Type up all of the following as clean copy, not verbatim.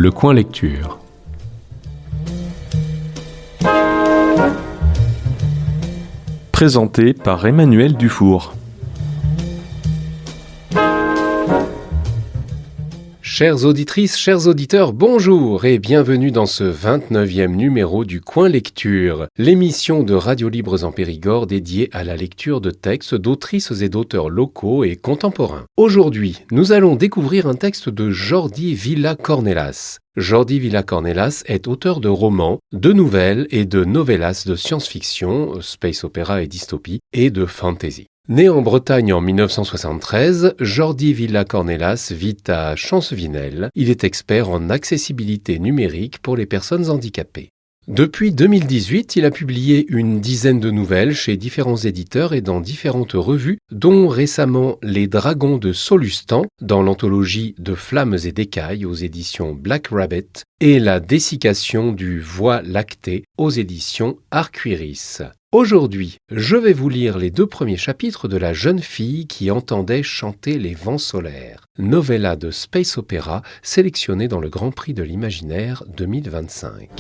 Le coin lecture. Présenté par Emmanuel Dufour. Chères auditrices, chers auditeurs, bonjour et bienvenue dans ce 29e numéro du Coin Lecture, l'émission de Radio Libres en Périgord dédiée à la lecture de textes d'autrices et d'auteurs locaux et contemporains. Aujourd'hui, nous allons découvrir un texte de Jordi Villa-Cornelas. Jordi Villa-Cornelas est auteur de romans, de nouvelles et de novellas de science-fiction, space opéra et dystopie, et de fantasy. Né en Bretagne en 1973, Jordi Villa-Cornelas vit à Chancevinel. Il est expert en accessibilité numérique pour les personnes handicapées. Depuis 2018, il a publié une dizaine de nouvelles chez différents éditeurs et dans différentes revues, dont récemment Les Dragons de Solustan, dans l'anthologie de Flammes et d'écailles aux éditions Black Rabbit, et La dessiccation du Voie lactée aux éditions Arcuiris. Aujourd'hui, je vais vous lire les 2 premiers chapitres de La jeune fille qui entendait chanter les vents solaires, novella de space opéra sélectionnée dans le Grand Prix de l'Imaginaire 2025.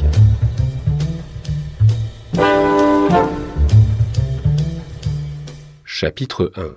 Chapitre 1.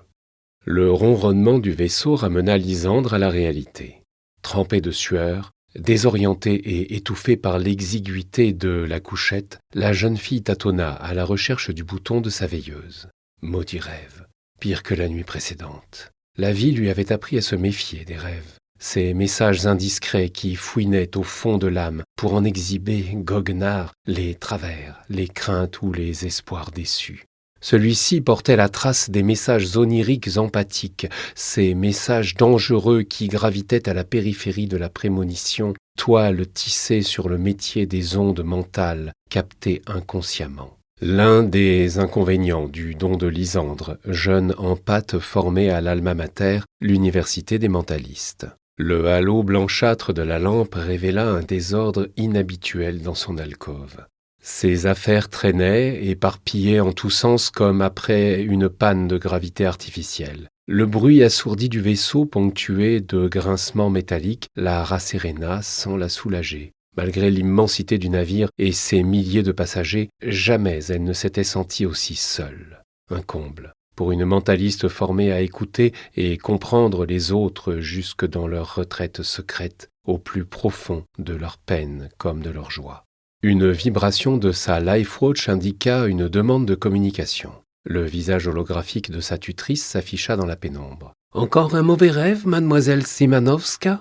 Le ronronnement du vaisseau ramena Lysandre à la réalité. Trempée de sueur, désorientée et étouffée par l'exiguïté de la couchette, la jeune fille tâtonna à la recherche du bouton de sa veilleuse. Maudit rêve, pire que la nuit précédente. La vie lui avait appris à se méfier des rêves. Ces messages indiscrets qui fouinaient au fond de l'âme pour en exhiber, goguenard, les travers, les craintes ou les espoirs déçus. Celui-ci portait la trace des messages oniriques empathiques, ces messages dangereux qui gravitaient à la périphérie de la prémonition, toile tissée sur le métier des ondes mentales, captées inconsciemment. L'un des inconvénients du don de Lysandre, jeune empathe formé à l'Alma Mater, l'université des mentalistes. Le halo blanchâtre de la lampe révéla un désordre inhabituel dans son alcôve. Ses affaires traînaient, éparpillées en tous sens comme après une panne de gravité artificielle. Le bruit assourdi du vaisseau, ponctué de grincements métalliques, la rasséréna sans la soulager. Malgré l'immensité du navire et ses milliers de passagers, jamais elle ne s'était sentie aussi seule. Un comble pour une mentaliste formée à écouter et comprendre les autres jusque dans leur retraite secrète, au plus profond de leur peine comme de leur joie. Une vibration de sa LifeWatch indiqua une demande de communication. Le visage holographique de sa tutrice s'afficha dans la pénombre. « Encore un mauvais rêve, mademoiselle Simanovska ?»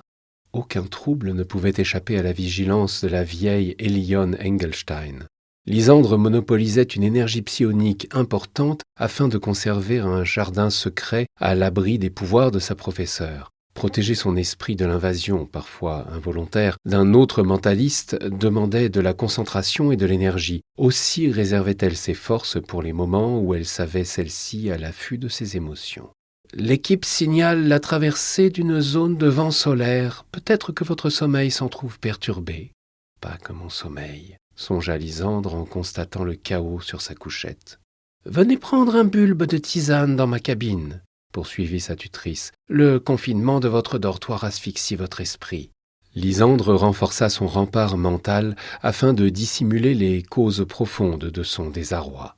Aucun trouble ne pouvait échapper à la vigilance de la vieille Elion Engelstein. Lysandre monopolisait une énergie psionique importante afin de conserver un jardin secret à l'abri des pouvoirs de sa professeure. Protéger son esprit de l'invasion, parfois involontaire, d'un autre mentaliste demandait de la concentration et de l'énergie. Aussi réservait-elle ses forces pour les moments où elle savait celle-ci à l'affût de ses émotions. « L'équipe signale la traversée d'une zone de vent solaire. Peut-être que votre sommeil s'en trouve perturbé. »« Pas que mon sommeil, » songea Lysandre en constatant le chaos sur sa couchette. « Venez prendre un bulbe de tisane dans ma cabine. » poursuivit sa tutrice. « Le confinement de votre dortoir asphyxie votre esprit. » Lysandre renforça son rempart mental afin de dissimuler les causes profondes de son désarroi.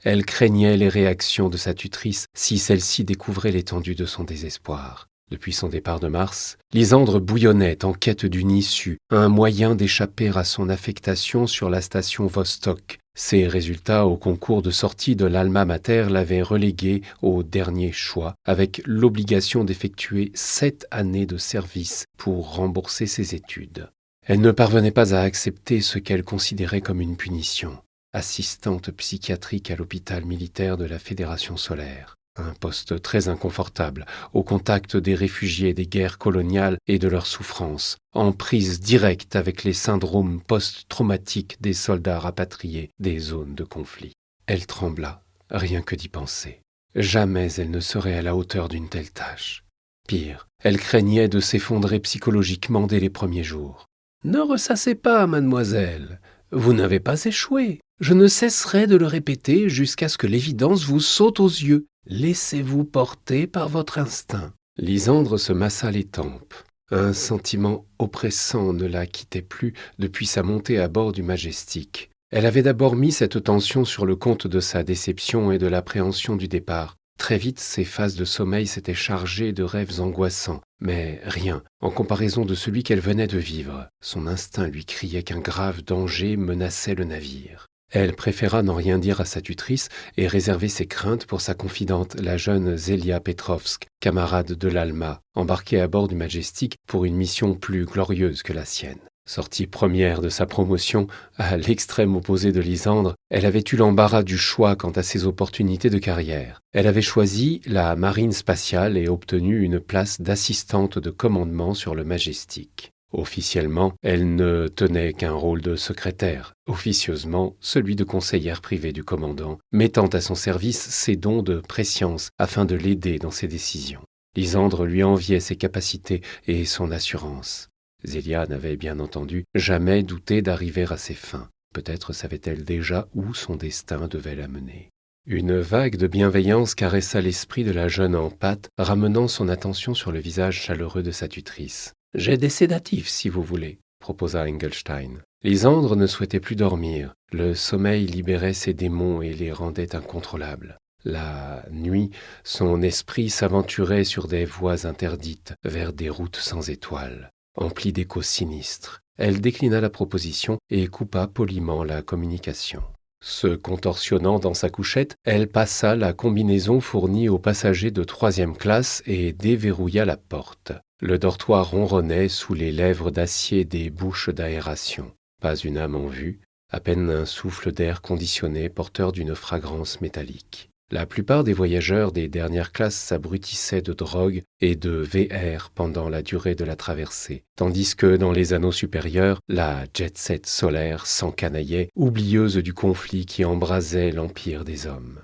Elle craignait les réactions de sa tutrice si celle-ci découvrait l'étendue de son désespoir. Depuis son départ de Mars, Lysandre bouillonnait en quête d'une issue, un moyen d'échapper à son affectation sur la station Vostok. Ses résultats au concours de sortie de l'Alma Mater l'avaient relégué au dernier choix, avec l'obligation d'effectuer 7 années de service pour rembourser ses études. Elle ne parvenait pas à accepter ce qu'elle considérait comme une punition. Assistante psychiatrique à l'hôpital militaire de la Fédération solaire. Un poste très inconfortable, au contact des réfugiés des guerres coloniales et de leurs souffrances, en prise directe avec les syndromes post-traumatiques des soldats rapatriés des zones de conflit. Elle trembla, rien que d'y penser. Jamais elle ne serait à la hauteur d'une telle tâche. Pire, elle craignait de s'effondrer psychologiquement dès les premiers jours. « Ne ressassez pas, mademoiselle, vous n'avez pas échoué. Je ne cesserai de le répéter jusqu'à ce que l'évidence vous saute aux yeux. Laissez-vous porter par votre instinct. » Lysandre se massa les tempes. Un sentiment oppressant ne la quittait plus depuis sa montée à bord du Majestic. Elle avait d'abord mis cette tension sur le compte de sa déception et de l'appréhension du départ. Très vite, ses phases de sommeil s'étaient chargées de rêves angoissants, mais rien, en comparaison de celui qu'elle venait de vivre. Son instinct lui criait qu'un grave danger menaçait le navire. Elle préféra n'en rien dire à sa tutrice et réserver ses craintes pour sa confidente, la jeune Zelia Petrovsk, camarade de l'Alma, embarquée à bord du Majestic pour une mission plus glorieuse que la sienne. Sortie première de sa promotion, à l'extrême opposé de Lysandre, elle avait eu l'embarras du choix quant à ses opportunités de carrière. Elle avait choisi la marine spatiale et obtenu une place d'assistante de commandement sur le Majestic. Officiellement, elle ne tenait qu'un rôle de secrétaire, officieusement celui de conseillère privée du commandant, mettant à son service ses dons de prescience afin de l'aider dans ses décisions. Lysandre lui enviait ses capacités et son assurance. Zelia n'avait bien entendu jamais douté d'arriver à ses fins. Peut-être savait-elle déjà où son destin devait la mener. Une vague de bienveillance caressa l'esprit de la jeune en pâte, ramenant son attention sur le visage chaleureux de sa tutrice. « J'ai des sédatifs, si vous voulez, » proposa Engelstein. Lysandre ne souhaitait plus dormir. Le sommeil libérait ses démons et les rendait incontrôlables. La nuit, son esprit s'aventurait sur des voies interdites, vers des routes sans étoiles. Emplie d'échos sinistres, elle déclina la proposition et coupa poliment la communication. Se contorsionnant dans sa couchette, elle passa la combinaison fournie aux passagers de 3e classe et déverrouilla la porte. Le dortoir ronronnait sous les lèvres d'acier des bouches d'aération. Pas une âme en vue, à peine un souffle d'air conditionné porteur d'une fragrance métallique. La plupart des voyageurs des dernières classes s'abrutissaient de drogue et de VR pendant la durée de la traversée, tandis que dans les anneaux supérieurs, la jet-set solaire s'encanaillait, oublieuse du conflit qui embrasait l'empire des hommes.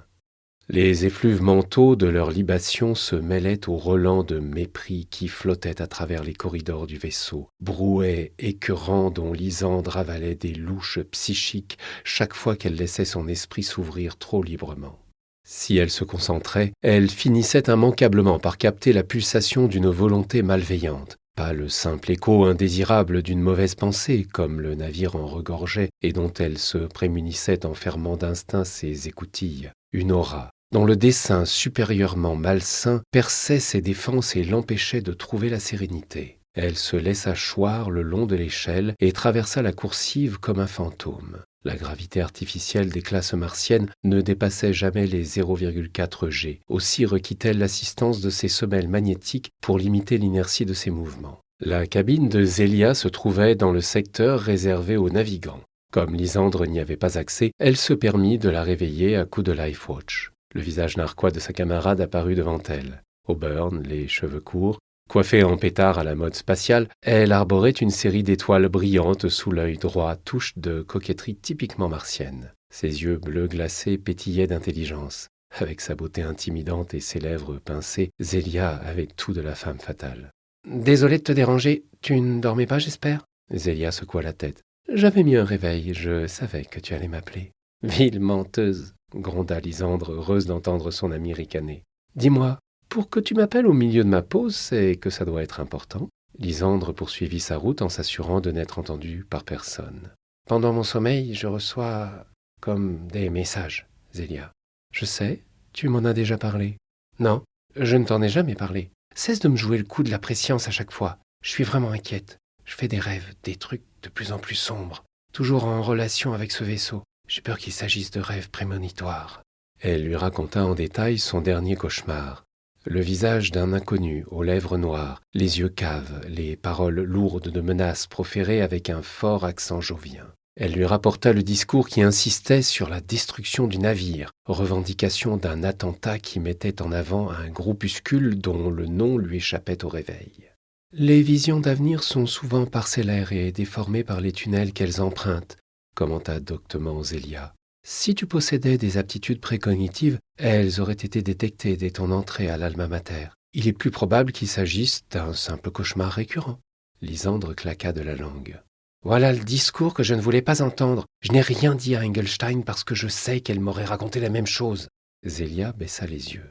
Les effluves mentaux de leurs libations se mêlaient aux relents de mépris qui flottaient à travers les corridors du vaisseau, brouets écœurants dont Lysandre avalait des louches psychiques chaque fois qu'elle laissait son esprit s'ouvrir trop librement. Si elle se concentrait, elle finissait immanquablement par capter la pulsation d'une volonté malveillante, pas le simple écho indésirable d'une mauvaise pensée, comme le navire en regorgeait et dont elle se prémunissait en fermant d'instinct ses écoutilles, une aura, dont le dessein supérieurement malsain perçait ses défenses et l'empêchait de trouver la sérénité. Elle se laissa choir le long de l'échelle et traversa la coursive comme un fantôme. La gravité artificielle des classes martiennes ne dépassait jamais les 0,4 G. Aussi requit-elle l'assistance de ses semelles magnétiques pour limiter l'inertie de ses mouvements. La cabine de Zelia se trouvait dans le secteur réservé aux navigants. Comme Lysandre n'y avait pas accès, elle se permit de la réveiller à coups de Lifewatch. Le visage narquois de sa camarade apparut devant elle. Auburn, les cheveux courts, coiffée en pétard à la mode spatiale, elle arborait une série d'étoiles brillantes sous l'œil droit, touche de coquetterie typiquement martienne. Ses yeux bleus glacés pétillaient d'intelligence. Avec sa beauté intimidante et ses lèvres pincées, Zelia avait tout de la femme fatale. « Désolé de te déranger, tu ne dormais pas, j'espère ?» Zelia secoua la tête. « J'avais mis un réveil, je savais que tu allais m'appeler. »« Ville menteuse !» gronda Lysandre, heureuse d'entendre son amie ricaner. « Dis-moi, pour que tu m'appelles au milieu de ma pause, c'est que ça doit être important. » Lysandre poursuivit sa route en s'assurant de n'être entendu par personne. « Pendant mon sommeil, je reçois comme des messages, Zelia. Je sais, tu m'en as déjà parlé. Non, je ne t'en ai jamais parlé. Cesse de me jouer le coup de la prescience à chaque fois. Je suis vraiment inquiète. Je fais des rêves, des trucs de plus en plus sombres, toujours en relation avec ce vaisseau. J'ai peur qu'il s'agisse de rêves prémonitoires. » Elle lui raconta en détail son dernier cauchemar. Le visage d'un inconnu, aux lèvres noires, les yeux caves, les paroles lourdes de menaces proférées avec un fort accent jovien. Elle lui rapporta le discours qui insistait sur la destruction du navire, revendication d'un attentat qui mettait en avant un groupuscule dont le nom lui échappait au réveil. Les visions d'avenir sont souvent parcellaires et déformées par les tunnels qu'elles empruntent, commenta doctement Zelia. Si tu possédais des aptitudes précognitives, elles auraient été détectées dès ton entrée à l'Alma Mater. Il est plus probable qu'il s'agisse d'un simple cauchemar récurrent. Lysandre claqua de la langue. Voilà le discours que je ne voulais pas entendre. Je n'ai rien dit à Engelstein parce que je sais qu'elle m'aurait raconté la même chose. Zelia baissa les yeux.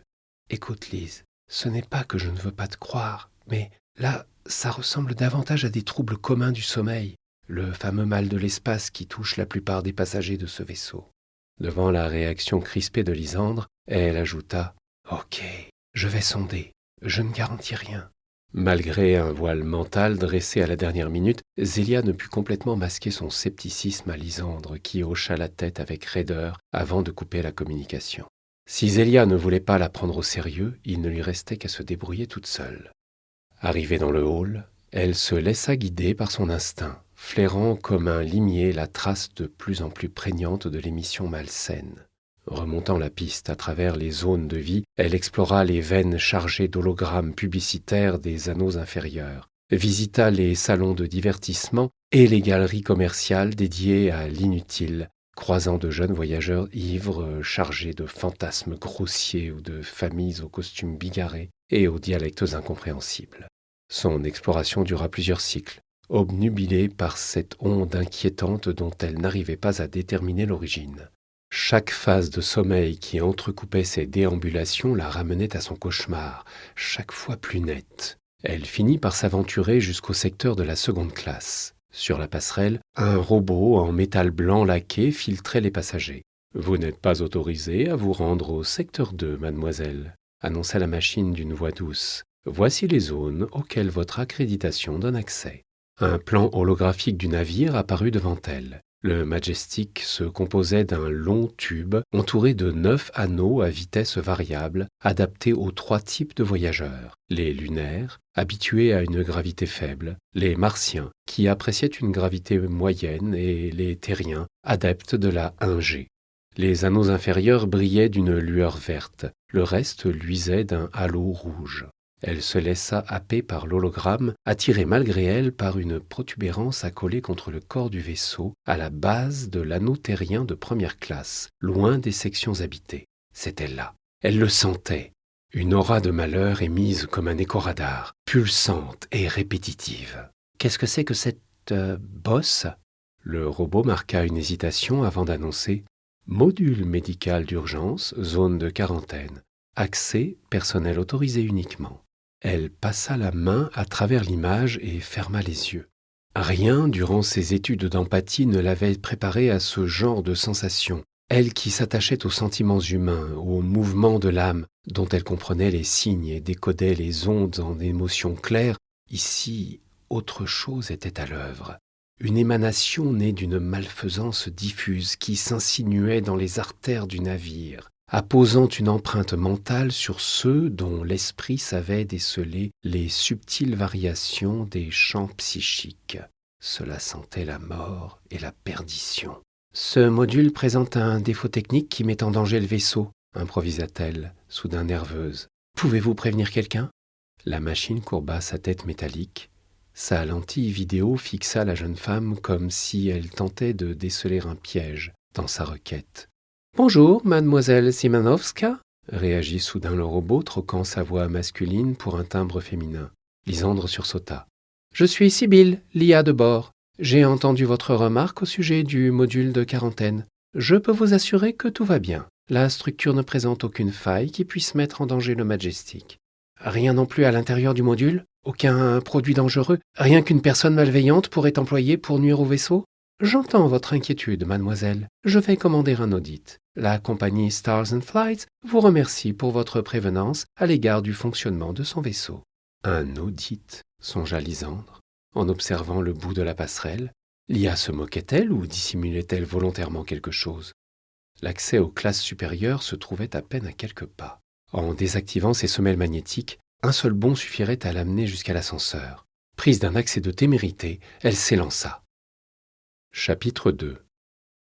Écoute, Lise, ce n'est pas que je ne veux pas te croire, mais là, Ça ressemble davantage à des troubles communs du sommeil, le fameux mal de l'espace qui touche la plupart des passagers de ce vaisseau. » Devant la réaction crispée de Lysandre, elle ajouta « Ok, je vais sonder, je ne garantis rien. » Malgré un voile mental dressé à la dernière minute, Zélia ne put complètement masquer son scepticisme à Lysandre, qui hocha la tête avec raideur avant de couper la communication. Si Zélia ne voulait pas la prendre au sérieux, il ne lui restait qu'à se débrouiller toute seule. Arrivée dans le hall, elle se laissa guider par son instinct, flairant comme un limier la trace de plus en plus prégnante de l'émission malsaine. Remontant la piste à travers les zones de vie, elle explora les veines chargées d'hologrammes publicitaires des anneaux inférieurs, visita les salons de divertissement et les galeries commerciales dédiées à l'inutile, croisant de jeunes voyageurs ivres chargés de fantasmes grossiers ou de familles aux costumes bigarrés et aux dialectes incompréhensibles. Son exploration dura plusieurs cycles, obnubilée par cette onde inquiétante dont elle n'arrivait pas à déterminer l'origine. Chaque phase de sommeil qui entrecoupait ses déambulations la ramenait à son cauchemar, chaque fois plus nette. Elle finit par s'aventurer jusqu'au secteur de la seconde classe. Sur la passerelle, un robot en métal blanc laqué filtrait les passagers. « Vous n'êtes pas autorisé à vous rendre au secteur 2, mademoiselle », annonça la machine d'une voix douce. « Voici les zones auxquelles votre accréditation donne accès. » Un plan holographique du navire apparut devant elle. Le Majestic se composait d'un long tube entouré de 9 anneaux à vitesse variable, adaptés aux 3 types de voyageurs. Les lunaires, habitués à une gravité faible, les martiens, qui appréciaient une gravité moyenne, et les terriens, adeptes de la 1G. Les anneaux inférieurs brillaient d'une lueur verte, le reste luisait d'un halo rouge. Elle se laissa happer par l'hologramme, attirée malgré elle par une protubérance accolée contre le corps du vaisseau, à la base de l'anneau terrien de première classe, loin des sections habitées. C'était là. Elle le sentait. Une aura de malheur émise comme un écho radar, pulsante et répétitive. « Qu'est-ce que c'est que cette bosse ?» Le robot marqua une hésitation avant d'annoncer « Module médical d'urgence, zone de quarantaine. Accès, personnel autorisé uniquement. » Elle passa la main à travers l'image et ferma les yeux. Rien durant ses études d'empathie ne l'avait préparée à ce genre de sensation. Elle qui s'attachait aux sentiments humains, aux mouvements de l'âme, dont elle comprenait les signes et décodait les ondes en émotions claires, ici, autre chose était à l'œuvre. Une émanation née d'une malfaisance diffuse qui s'insinuait dans les artères du navire, apposant une empreinte mentale sur ceux dont l'esprit savait déceler les subtiles variations des champs psychiques. Cela sentait la mort et la perdition. « Ce module présente un défaut technique qui met en danger le vaisseau, » improvisa-t-elle, soudain nerveuse. « Pouvez-vous prévenir quelqu'un » La machine courba sa tête métallique. Sa lentille vidéo fixa la jeune femme comme si elle tentait de déceler un piège dans sa requête. « Bonjour, mademoiselle Simanovska » réagit soudain le robot, troquant sa voix masculine pour un timbre féminin. Lysandre sursauta. « Je suis Sibylle, l'IA de bord. J'ai entendu votre remarque au sujet du module de quarantaine. Je peux vous assurer que tout va bien. La structure ne présente aucune faille qui puisse mettre en danger le Majestic. Rien non plus à l'intérieur du module? Aucun produit dangereux? Rien qu'une personne malveillante pourrait employer pour nuire au vaisseau? J'entends votre inquiétude, mademoiselle. Je vais commander un audit. La compagnie Stars and Flights vous remercie pour votre prévenance à l'égard du fonctionnement de son vaisseau. » Un audit, songea Lysandre, en observant le bout de la passerelle. L'IA se moquait-elle ou dissimulait-elle volontairement quelque chose? L'accès aux classes supérieures se trouvait à peine à quelques pas. En désactivant ses semelles magnétiques, un seul bond suffirait à l'amener jusqu'à l'ascenseur. Prise d'un accès de témérité, elle s'élança. Chapitre 2.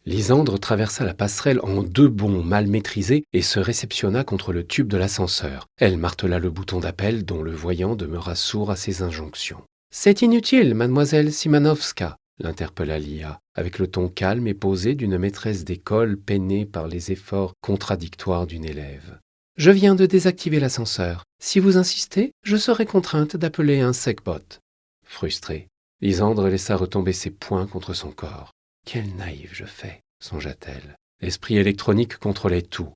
Lysandre traversa la passerelle en 2 bonds mal maîtrisés et se réceptionna contre le tube de l'ascenseur. Elle martela le bouton d'appel dont le voyant demeura sourd à ses injonctions. « C'est inutile, mademoiselle Simanovska » l'interpella l'IA, avec le ton calme et posé d'une maîtresse d'école peinée par les efforts contradictoires d'une élève. « Je viens de désactiver l'ascenseur. Si vous insistez, je serai contrainte d'appeler un SecBot. » Frustrée, Lysandre laissa retomber ses poings contre son corps. « Quel naïf je fais !» songea-t-elle. L'esprit électronique contrôlait tout,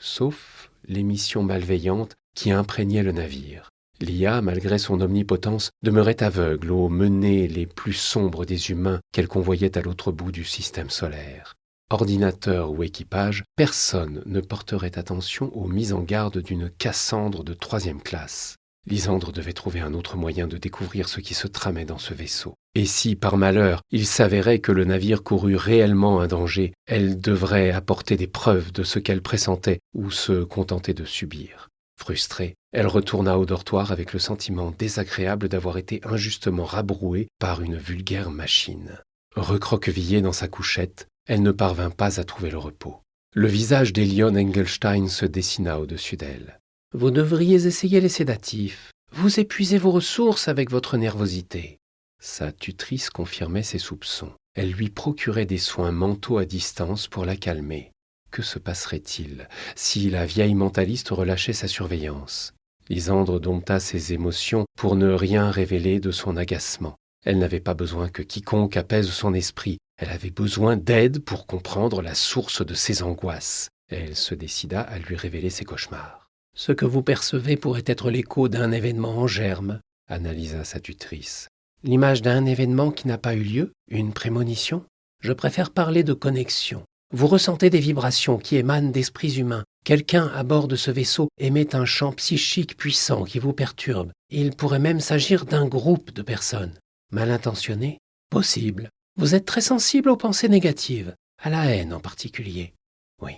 sauf l'émission malveillante qui imprégnait le navire. L'IA, malgré son omnipotence, demeurait aveugle aux menées les plus sombres des humains qu'elle convoyait à l'autre bout du système solaire. Ordinateur ou équipage, personne ne porterait attention aux mises en garde d'une Cassandre de 3e classe. Lysandre devait trouver un autre moyen de découvrir ce qui se tramait dans ce vaisseau. Et si, par malheur, il s'avérait que le navire courut réellement un danger, elle devrait apporter des preuves de ce qu'elle pressentait ou se contenter de subir. Frustrée, elle retourna au dortoir avec le sentiment désagréable d'avoir été injustement rabrouée par une vulgaire machine. Recroquevillée dans sa couchette, elle ne parvint pas à trouver le repos. Le visage d'Elion Engelstein se dessina au-dessus d'elle. « Vous devriez essayer les sédatifs. Vous épuisez vos ressources avec votre nervosité. » Sa tutrice confirmait ses soupçons. Elle lui procurait des soins mentaux à distance pour la calmer. Que se passerait-il si la vieille mentaliste relâchait sa surveillance? Lysandre dompta ses émotions pour ne rien révéler de son agacement. Elle n'avait pas besoin que quiconque apaise son esprit. Elle avait besoin d'aide pour comprendre la source de ses angoisses. Elle se décida à lui révéler ses cauchemars. « Ce que vous percevez pourrait être l'écho d'un événement en germe, » analysa sa tutrice. « L'image d'un événement qui n'a pas eu lieu, une prémonition? Je préfère parler de connexion. Vous ressentez des vibrations qui émanent d'esprits humains. Quelqu'un à bord de ce vaisseau émet un champ psychique puissant qui vous perturbe. Il pourrait même s'agir d'un groupe de personnes. Mal intentionnées? Possible. Vous êtes très sensible aux pensées négatives, à la haine en particulier. Oui.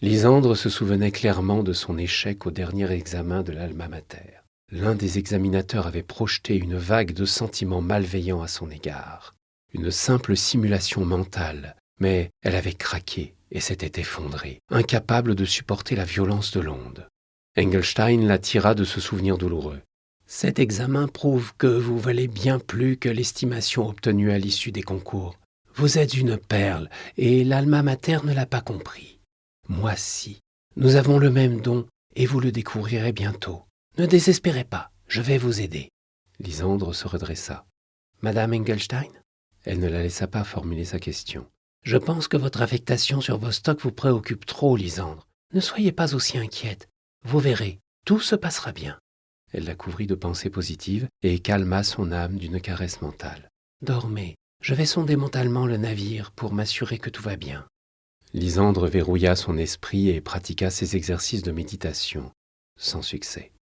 Lysandre se souvenait clairement de son échec au dernier examen de l'Alma Mater. L'un des examinateurs avait projeté une vague de sentiments malveillants à son égard. Une simple simulation mentale, mais elle avait craqué et s'était effondrée, incapable de supporter la violence de l'onde. Engelstein la tira de ce souvenir douloureux. Cet examen prouve que vous valez bien plus que l'estimation obtenue à l'issue des concours. Vous êtes une perle, et l'Alma Mater ne l'a pas compris. Moi si. Nous avons le même don, et vous le découvrirez bientôt. Ne désespérez pas, je vais vous aider. Lysandre se redressa. Madame Engelstein? Elle ne la laissa pas formuler sa question. Je pense que votre affectation sur Vostok vous préoccupe trop, Lysandre. Ne soyez pas aussi inquiète. Vous verrez, tout se passera bien. Elle la couvrit de pensées positives et calma son âme d'une caresse mentale. « Dormez, je vais sonder mentalement le navire pour m'assurer que tout va bien. » Lysandre verrouilla son esprit et pratiqua ses exercices de méditation, sans succès.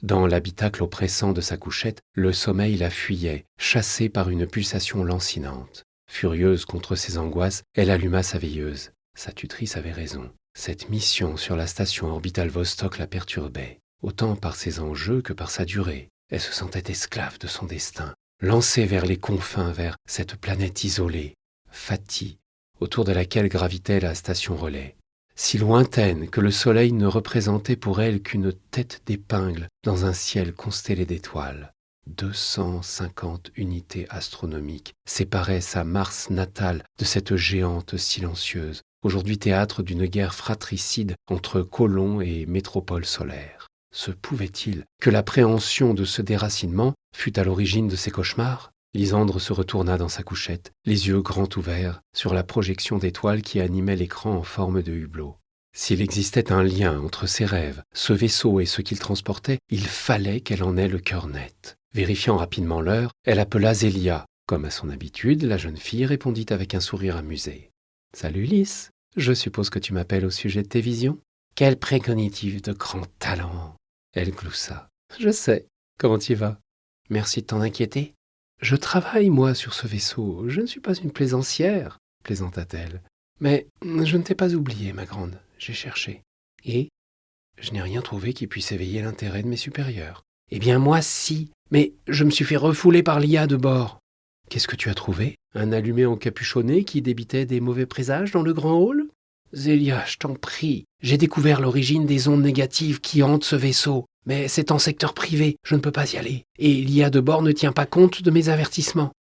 Dans l'habitacle oppressant de sa couchette, le sommeil la fuyait, chassée par une pulsation lancinante. Furieuse contre ses angoisses, elle alluma sa veilleuse. Sa tutrice avait raison. Cette mission sur la station orbitale Vostok la perturbait. Autant par ses enjeux que par sa durée. Elle se sentait esclave de son destin, lancée vers les confins, vers cette planète isolée, Fati, autour de laquelle gravitait la station relais, si lointaine que le soleil ne représentait pour elle qu'une tête d'épingle dans un ciel constellé d'étoiles. 250 unités astronomiques séparaient sa Mars natale de cette géante silencieuse, aujourd'hui théâtre d'une guerre fratricide entre colons et métropoles solaires. Se pouvait-il que l'appréhension de ce déracinement fût à l'origine de ses cauchemars? Lysandre se retourna dans sa couchette, les yeux grands ouverts, sur la projection d'étoiles qui animait l'écran en forme de hublot. S'il existait un lien entre ses rêves, ce vaisseau et ce qu'il transportait, il fallait qu'elle en ait le cœur net. Vérifiant rapidement l'heure, elle appela Zélia. Comme à son habitude, la jeune fille répondit avec un sourire amusé. « Salut Lys, je suppose que tu m'appelles au sujet de tes visions? Quel précognitif de grand talent !» Elle gloussa. « Je sais. Comment tu vas? Merci de t'en inquiéter. Je travaille, moi, sur ce vaisseau. Je ne suis pas une plaisancière, plaisanta-t-elle. Mais je ne t'ai pas oublié, ma grande. J'ai cherché. Et je n'ai rien trouvé qui puisse éveiller l'intérêt de mes supérieurs. Eh bien, moi, si. Mais je me suis fait refouler par l'IA de bord. Qu'est-ce que tu as trouvé? Un allumé encapuchonné qui débitait des mauvais présages dans le grand hall? Zélia, je t'en prie, j'ai découvert l'origine des ondes négatives qui hantent ce vaisseau. Mais c'est en secteur privé, je ne peux pas y aller. Et l'IA de bord ne tient pas compte de mes avertissements.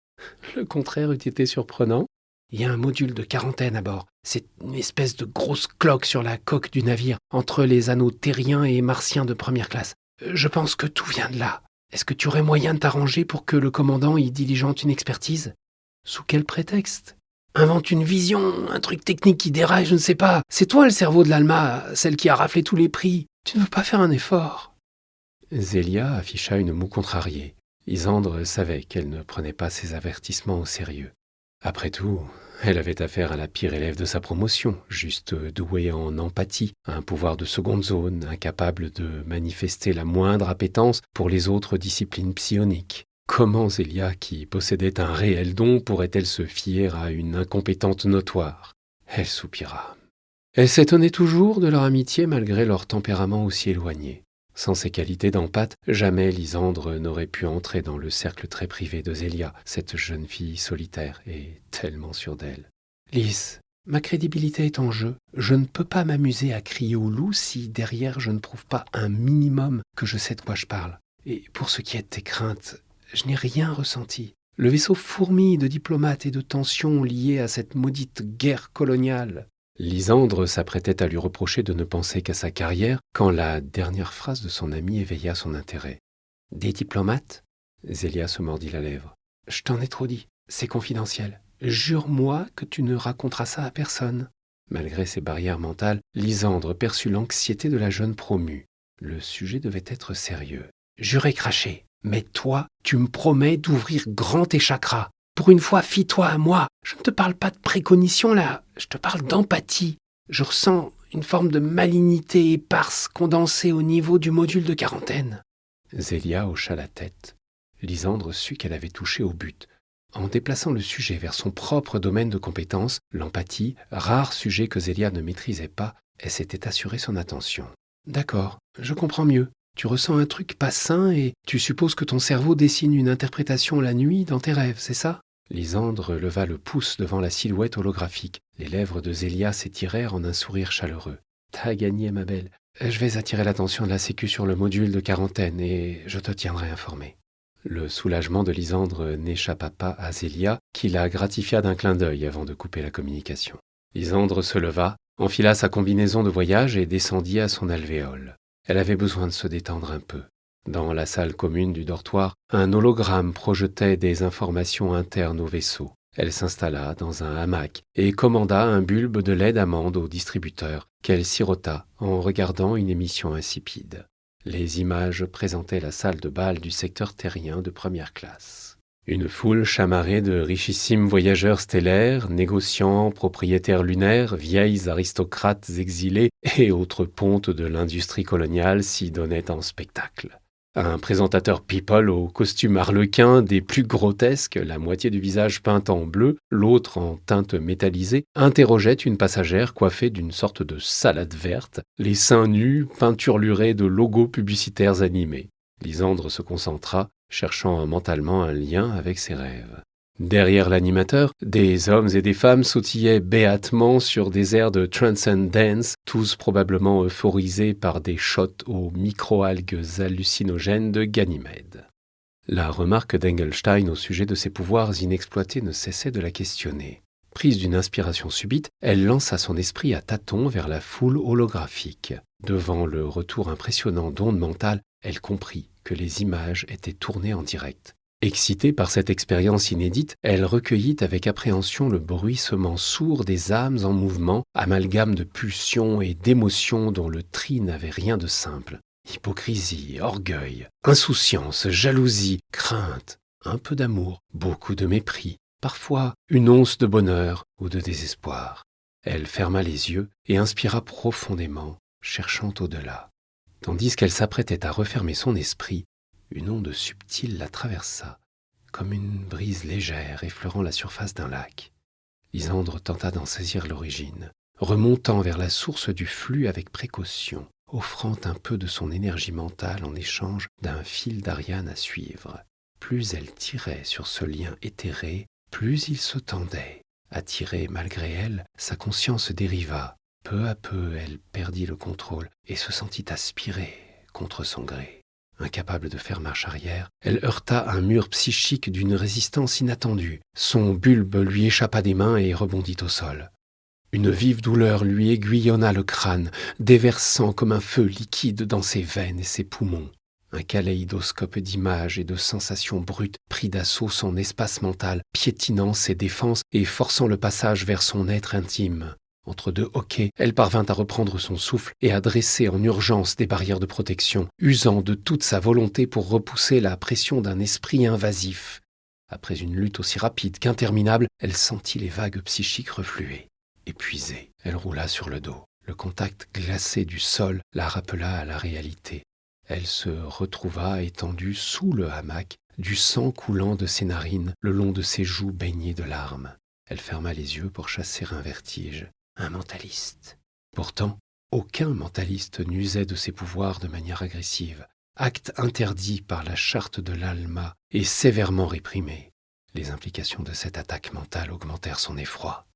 Le contraire eût été surprenant. Il y a un module de quarantaine à bord. C'est une espèce de grosse cloque sur la coque du navire, entre les anneaux terriens et martiens de première classe. Je pense que tout vient de là. Est-ce que tu aurais moyen de t'arranger pour que le commandant y diligente une expertise? Sous quel prétexte? Invente une vision, un truc technique qui déraille, je ne sais pas. C'est toi le cerveau de l'Alma, celle qui a raflé tous les prix. Tu ne veux pas faire un effort? Zélia afficha une moue contrariée. Lysandre savait qu'elle ne prenait pas ses avertissements au sérieux. Après tout, elle avait affaire à la pire élève de sa promotion, juste douée en empathie, un pouvoir de seconde zone, incapable de manifester la moindre appétence pour les autres disciplines psioniques. Comment Zélia, qui possédait un réel don, pourrait-elle se fier à une incompétente notoire? Elle soupira. Elle s'étonnait toujours de leur amitié malgré leur tempérament aussi éloigné. Sans ses qualités d'empathe, jamais Lysandre n'aurait pu entrer dans le cercle très privé de Zélia, cette jeune fille solitaire et tellement sûre d'elle. « Lys, ma crédibilité est en jeu. Je ne peux pas m'amuser à crier au loup si derrière je ne prouve pas un minimum que je sais de quoi je parle. Et pour ce qui est de tes craintes, je n'ai rien ressenti. Le vaisseau fourmille de diplomates et de tensions liées à cette maudite guerre coloniale. » Lysandre s'apprêtait à lui reprocher de ne penser qu'à sa carrière quand la dernière phrase de son ami éveilla son intérêt. « Des diplomates ?» Zélia se mordit la lèvre. « Je t'en ai trop dit, c'est confidentiel. Jure-moi que tu ne raconteras ça à personne. » Malgré ses barrières mentales, Lysandre perçut l'anxiété de la jeune promue. Le sujet devait être sérieux. « Juré craché, mais toi, tu me promets d'ouvrir grand tes chakras. Pour une fois, fie-toi à moi. Je ne te parle pas de préconition là, je te parle d'empathie. Je ressens une forme de malignité éparse condensée au niveau du module de quarantaine. » Zélia hocha la tête. Lysandre sut qu'elle avait touché au but. En déplaçant le sujet vers son propre domaine de compétence, l'empathie, rare sujet que Zélia ne maîtrisait pas, elle s'était assuré son attention. « D'accord, je comprends mieux. Tu ressens un truc pas sain et tu supposes que ton cerveau dessine une interprétation la nuit dans tes rêves, c'est ça ?» Lysandre leva le pouce devant la silhouette holographique. Les lèvres de Zélia s'étirèrent en un sourire chaleureux. « T'as gagné, ma belle. Je vais attirer l'attention de la Sécu sur le module de quarantaine et je te tiendrai informé. » Le soulagement de Lysandre n'échappa pas à Zélia, qui la gratifia d'un clin d'œil avant de couper la communication. Lysandre se leva, enfila sa combinaison de voyage et descendit à son alvéole. Elle avait besoin de se détendre un peu. Dans la salle commune du dortoir, un hologramme projetait des informations internes au vaisseau. Elle s'installa dans un hamac et commanda un bulbe de lait d'amande au distributeur, qu'elle sirota en regardant une émission insipide. Les images présentaient la salle de bal du secteur terrien de première classe. Une foule chamarrée de richissimes voyageurs stellaires, négociants, propriétaires lunaires, vieilles aristocrates exilés et autres pontes de l'industrie coloniale s'y donnait en spectacle. Un présentateur people au costume arlequin des plus grotesques, la moitié du visage peint en bleu, l'autre en teinte métallisée, interrogeait une passagère coiffée d'une sorte de salade verte, les seins nus peinturlurés de logos publicitaires animés. Lysandre se concentra, cherchant mentalement un lien avec ses rêves. Derrière l'animateur, des hommes et des femmes sautillaient béatement sur des airs de Transcendence, tous probablement euphorisés par des shots aux microalgues hallucinogènes de Ganymède. La remarque d'Engelstein au sujet de ses pouvoirs inexploités ne cessait de la questionner. Prise d'une inspiration subite, elle lança son esprit à tâtons vers la foule holographique. Devant le retour impressionnant d'ondes mentales, elle comprit que les images étaient tournées en direct. Excitée par cette expérience inédite, elle recueillit avec appréhension le bruissement sourd des âmes en mouvement, amalgame de pulsions et d'émotions dont le tri n'avait rien de simple. Hypocrisie, orgueil, insouciance, jalousie, crainte, un peu d'amour, beaucoup de mépris, parfois une once de bonheur ou de désespoir. Elle ferma les yeux et inspira profondément, cherchant au-delà. Tandis qu'elle s'apprêtait à refermer son esprit, une onde subtile la traversa, comme une brise légère effleurant la surface d'un lac. Lysandre tenta d'en saisir l'origine, remontant vers la source du flux avec précaution, offrant un peu de son énergie mentale en échange d'un fil d'Ariane à suivre. Plus elle tirait sur ce lien éthéré, plus il se tendait. Attirée malgré elle, sa conscience dériva. Peu à peu, elle perdit le contrôle et se sentit aspirer contre son gré. Incapable de faire marche arrière, elle heurta un mur psychique d'une résistance inattendue. Son bulbe lui échappa des mains et rebondit au sol. Une vive douleur lui aiguillonna le crâne, déversant comme un feu liquide dans ses veines et ses poumons. Un kaléidoscope d'images et de sensations brutes prit d'assaut son espace mental, piétinant ses défenses et forçant le passage vers son être intime. Entre deux hoquets, elle parvint à reprendre son souffle et à dresser en urgence des barrières de protection, usant de toute sa volonté pour repousser la pression d'un esprit invasif. Après une lutte aussi rapide qu'interminable, elle sentit les vagues psychiques refluer. Épuisée, elle roula sur le dos. Le contact glacé du sol la rappela à la réalité. Elle se retrouva étendue sous le hamac, du sang coulant de ses narines le long de ses joues baignées de larmes. Elle ferma les yeux pour chasser un vertige. Un mentaliste. Pourtant, aucun mentaliste n'usait de ses pouvoirs de manière agressive. Acte interdit par la charte de l'Alma et sévèrement réprimé. Les implications de cette attaque mentale augmentèrent son effroi.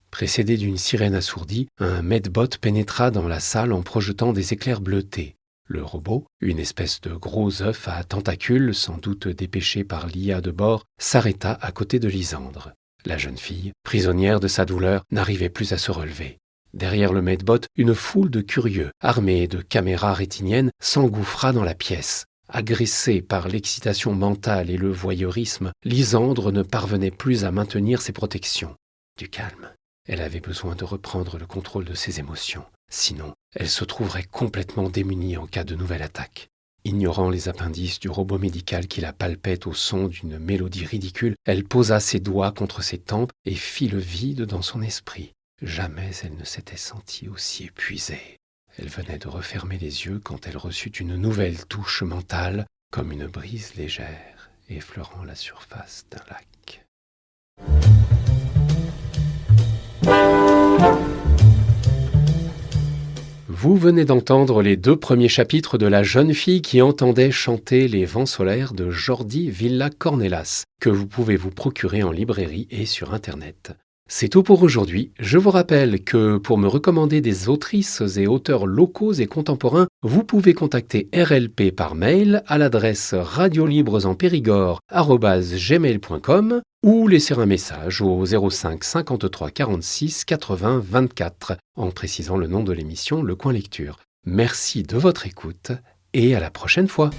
Précédé d'une sirène assourdie, un medbot pénétra dans la salle en projetant des éclairs bleutés. Le robot, une espèce de gros œuf à tentacules, sans doute dépêché par l'IA de bord, s'arrêta à côté de Lysandre. La jeune fille, prisonnière de sa douleur, n'arrivait plus à se relever. Derrière le medbot, une foule de curieux, armés de caméras rétiniennes, s'engouffra dans la pièce. Agressée par l'excitation mentale et le voyeurisme, Lysandre ne parvenait plus à maintenir ses protections. Du calme. Elle avait besoin de reprendre le contrôle de ses émotions. Sinon, elle se trouverait complètement démunie en cas de nouvelle attaque. Ignorant les appendices du robot médical qui la palpait au son d'une mélodie ridicule, elle posa ses doigts contre ses tempes et fit le vide dans son esprit. Jamais elle ne s'était sentie aussi épuisée. Elle venait de refermer les yeux quand elle reçut une nouvelle touche mentale, comme une brise légère effleurant la surface d'un lac. Vous venez d'entendre les 2 premiers chapitres de La jeune fille qui entendait chanter les vents solaires de Jordi Villa-Cornelas, que vous pouvez vous procurer en librairie et sur Internet. C'est tout pour aujourd'hui. Je vous rappelle que pour me recommander des autrices et auteurs locaux et contemporains, vous pouvez contacter RLP par mail à l'adresse radiolibresenpérigord@gmail.com ou laisser un message au 05 53 46 80 24 en précisant le nom de l'émission Le Coin Lecture. Merci de votre écoute et à la prochaine fois.